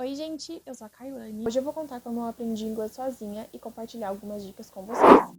Oi gente, eu sou a Kailane. Hoje eu vou contar como eu aprendi inglês sozinha e compartilhar algumas dicas com vocês.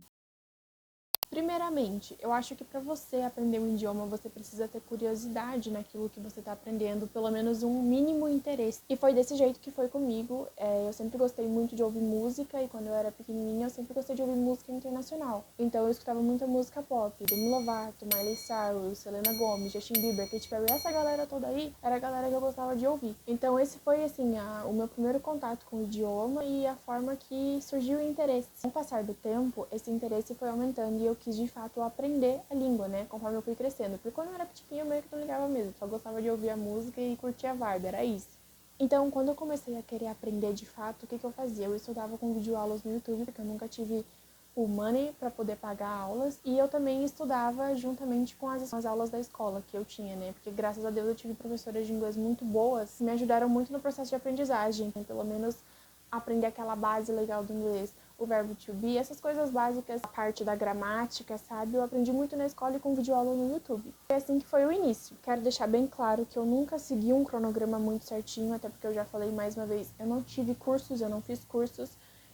Primeiramente, eu acho que para você aprender um idioma, você precisa ter curiosidade naquilo que você está aprendendo, pelo menos um mínimo interesse. E foi desse jeito que foi comigo. Eu sempre gostei muito de ouvir música e quando eu era pequenininha, eu sempre gostei de ouvir música internacional. Então eu escutava muita música pop, Demi Lovato, Miley Cyrus, Selena Gomez, Justin Bieber, Katy Perry, essa galera toda aí era a galera que eu gostava de ouvir. Então esse foi, assim, o meu primeiro contato com o idioma e a forma que surgiu o interesse. Com o passar do tempo, esse interesse foi aumentando e eu quis de fato aprender a língua, né, conforme eu fui crescendo. Porque quando eu era pequenininha eu meio que não ligava mesmo, só gostava de ouvir a música e curtir a vibe, era isso. Então, quando eu comecei a querer aprender de fato, o que eu fazia? Eu estudava com videoaulas no YouTube, porque eu nunca tive o money para poder pagar aulas, e eu também estudava juntamente com as aulas da escola que eu tinha, né? Porque graças a Deus eu tive professoras de inglês muito boas, que me ajudaram muito no processo de aprendizagem, pelo menos aprender aquela base legal do inglês, o verbo to be, essas coisas básicas, a parte da gramática, sabe? Eu aprendi muito na escola e com videoaula no YouTube. Foi assim que foi o início. Quero deixar bem claro que eu nunca segui um cronograma muito certinho, até porque eu já falei mais uma vez, eu não tive cursos, eu não fiz cursos,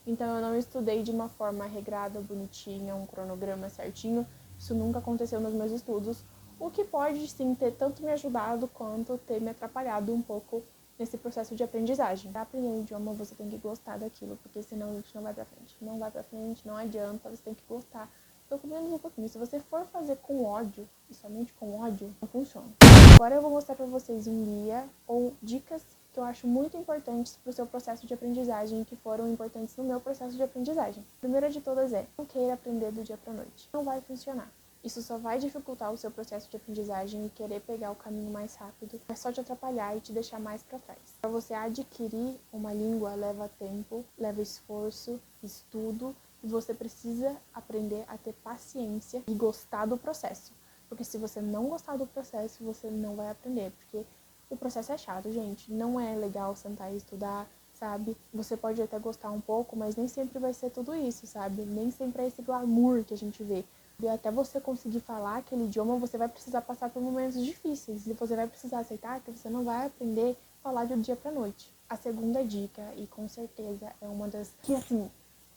então eu não estudei de uma forma regrada, bonitinha, um cronograma certinho. Isso nunca aconteceu nos meus estudos, o que pode sim ter tanto me ajudado quanto ter me atrapalhado um pouco nesse processo de aprendizagem. Para aprender um idioma, você tem que gostar daquilo, porque senão a gente não vai pra frente. Não vai pra frente, não adianta, você tem que gostar. Pelo menos um pouquinho. Se você for fazer com ódio, e somente com ódio, não funciona. Agora eu vou mostrar pra vocês um guia ou dicas que eu acho muito importantes para o seu processo de aprendizagem, que foram importantes no meu processo de aprendizagem. A primeira de todas é, não queira aprender do dia pra noite. Não vai funcionar. Isso só vai dificultar o seu processo de aprendizagem e querer pegar o caminho mais rápido, é só te atrapalhar e te deixar mais para trás. Para você adquirir uma língua leva tempo, leva esforço, estudo, e você precisa aprender a ter paciência e gostar do processo. Porque se você não gostar do processo, você não vai aprender, porque o processo é chato, gente. Não é legal sentar e estudar, sabe? Você pode até gostar um pouco, mas nem sempre vai ser tudo isso, sabe? Nem sempre é esse glamour que a gente vê. E até você conseguir falar aquele idioma, você vai precisar passar por momentos difíceis. E você vai precisar aceitar que você não vai aprender a falar de um dia pra noite. A segunda dica, e com certeza é uma das que, assim,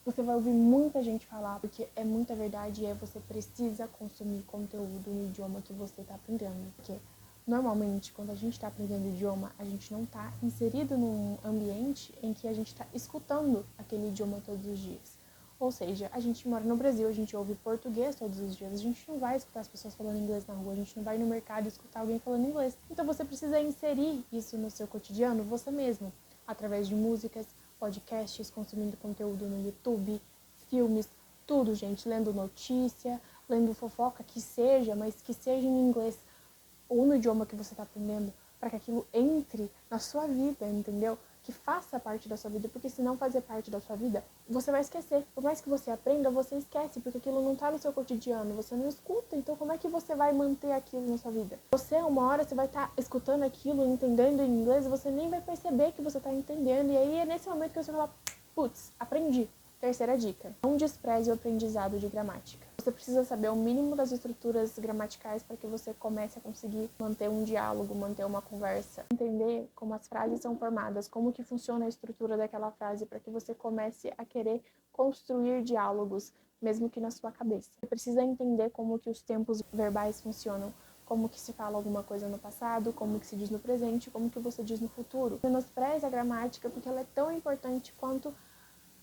você vai ouvir muita gente falar, porque é muita verdade, e você precisa consumir conteúdo no idioma que você está aprendendo. Porque normalmente, quando a gente está aprendendo idioma, a gente não está inserido num ambiente em que a gente está escutando aquele idioma todos os dias. Ou seja, a gente mora no Brasil, a gente ouve português todos os dias, a gente não vai escutar as pessoas falando inglês na rua, a gente não vai no mercado escutar alguém falando inglês. Então você precisa inserir isso no seu cotidiano, você mesmo, através de músicas, podcasts, consumindo conteúdo no YouTube, filmes, tudo, gente, lendo notícia, lendo fofoca, que seja, mas que seja em inglês ou no idioma que você está aprendendo, para que aquilo entre na sua vida, entendeu? Que faça parte da sua vida, porque se não fazer parte da sua vida, você vai esquecer. Por mais que você aprenda, você esquece, porque aquilo não tá no seu cotidiano, você não escuta, então como é que você vai manter aquilo na sua vida? Você, uma hora, você vai estar escutando aquilo, entendendo em inglês, e você nem vai perceber que você tá entendendo, e aí é nesse momento que você fala, putz, aprendi. Terceira dica, não despreze o aprendizado de gramática. Você precisa saber o mínimo das estruturas gramaticais para que você comece a conseguir manter um diálogo, manter uma conversa. Entender como as frases são formadas, como que funciona a estrutura daquela frase, para que você comece a querer construir diálogos, mesmo que na sua cabeça. Você precisa entender como que os tempos verbais funcionam, como que se fala alguma coisa no passado, como que se diz no presente, como que você diz no futuro. Menospreze a gramática, porque ela é tão importante quanto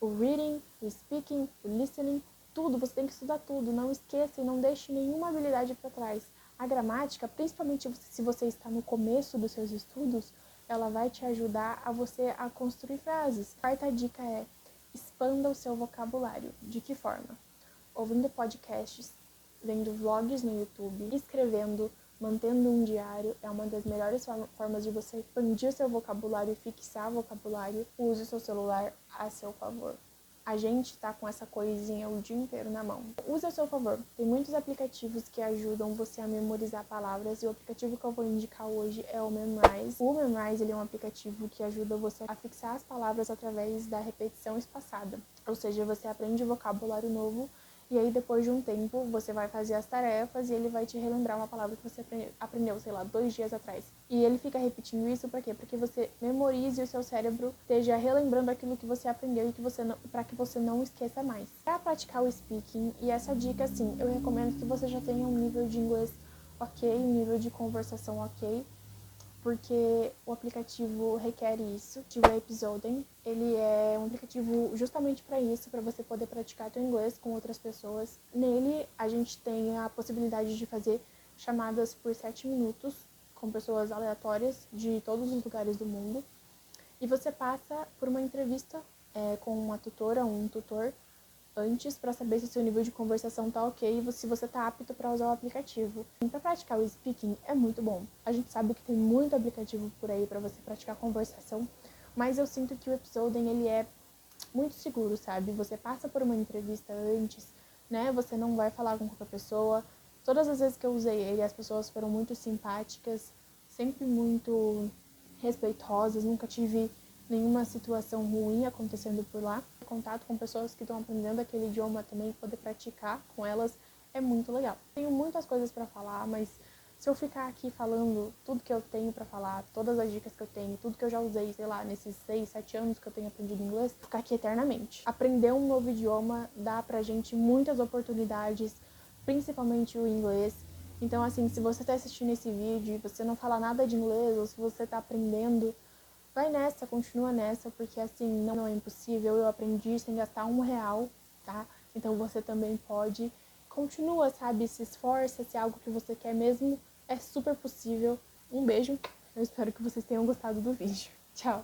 o reading, o speaking, o listening, tudo, você tem que estudar tudo, não esqueça e não deixe nenhuma habilidade para trás. A gramática, principalmente se você está no começo dos seus estudos, ela vai te ajudar a você a construir frases. A quarta dica é, expanda o seu vocabulário. De que forma? Ouvindo podcasts, vendo vlogs no YouTube, escrevendo, mantendo um diário, é uma das melhores formas de você expandir seu vocabulário e fixar vocabulário. Use o seu celular a seu favor. A gente tá com essa coisinha o dia inteiro na mão. Use a seu favor. Tem muitos aplicativos que ajudam você a memorizar palavras e o aplicativo que eu vou indicar hoje é o Memrise. O Memrise, ele é um aplicativo que ajuda você a fixar as palavras através da repetição espaçada. Ou seja, você aprende vocabulário novo E aí, depois de um tempo, você vai fazer as tarefas e ele vai te relembrar uma palavra que você aprendeu, sei lá, 2 dias atrás. E ele fica repetindo isso por quê? Porque você memorize e o seu cérebro esteja relembrando aquilo que você aprendeu e que para que você não esqueça mais. Para praticar o speaking, e essa dica, assim, eu recomendo que você já tenha um nível de inglês ok, um nível de conversação ok, porque o aplicativo requer isso. O Episoden, ele é um aplicativo justamente para isso, para você poder praticar seu inglês com outras pessoas. Nele, a gente tem a possibilidade de fazer chamadas por 7 minutos com pessoas aleatórias de todos os lugares do mundo. E você passa por uma entrevista com uma tutora, um tutor, antes para saber se seu nível de conversação tá ok e se você tá apto para usar o aplicativo. Para praticar o speaking é muito bom. A gente sabe que tem muito aplicativo por aí para você praticar conversação, mas eu sinto que o Episoden ele é muito seguro, sabe? Você passa por uma entrevista antes, né? Você não vai falar com qualquer pessoa. Todas as vezes que eu usei ele, as pessoas foram muito simpáticas, sempre muito respeitosas, nunca tive nenhuma situação ruim acontecendo por lá. Contato com pessoas que estão aprendendo aquele idioma também, poder praticar com elas é muito legal. Tenho muitas coisas para falar, mas se eu ficar aqui falando tudo que eu tenho para falar, todas as dicas que eu tenho, tudo que eu já usei, sei lá, nesses 6, 7 anos que eu tenho aprendido inglês, vou ficar aqui eternamente. Aprender um novo idioma dá pra gente muitas oportunidades, principalmente o inglês. Então, assim, se você tá assistindo esse vídeo e você não fala nada de inglês, ou se você tá aprendendo, vai nessa, continua nessa, porque assim, não é impossível. Eu aprendi sem gastar R$ 1, tá? Então você também pode. Continua, sabe? Se esforça, se é algo que você quer mesmo, é super possível. Um beijo, eu espero que vocês tenham gostado do vídeo. Tchau!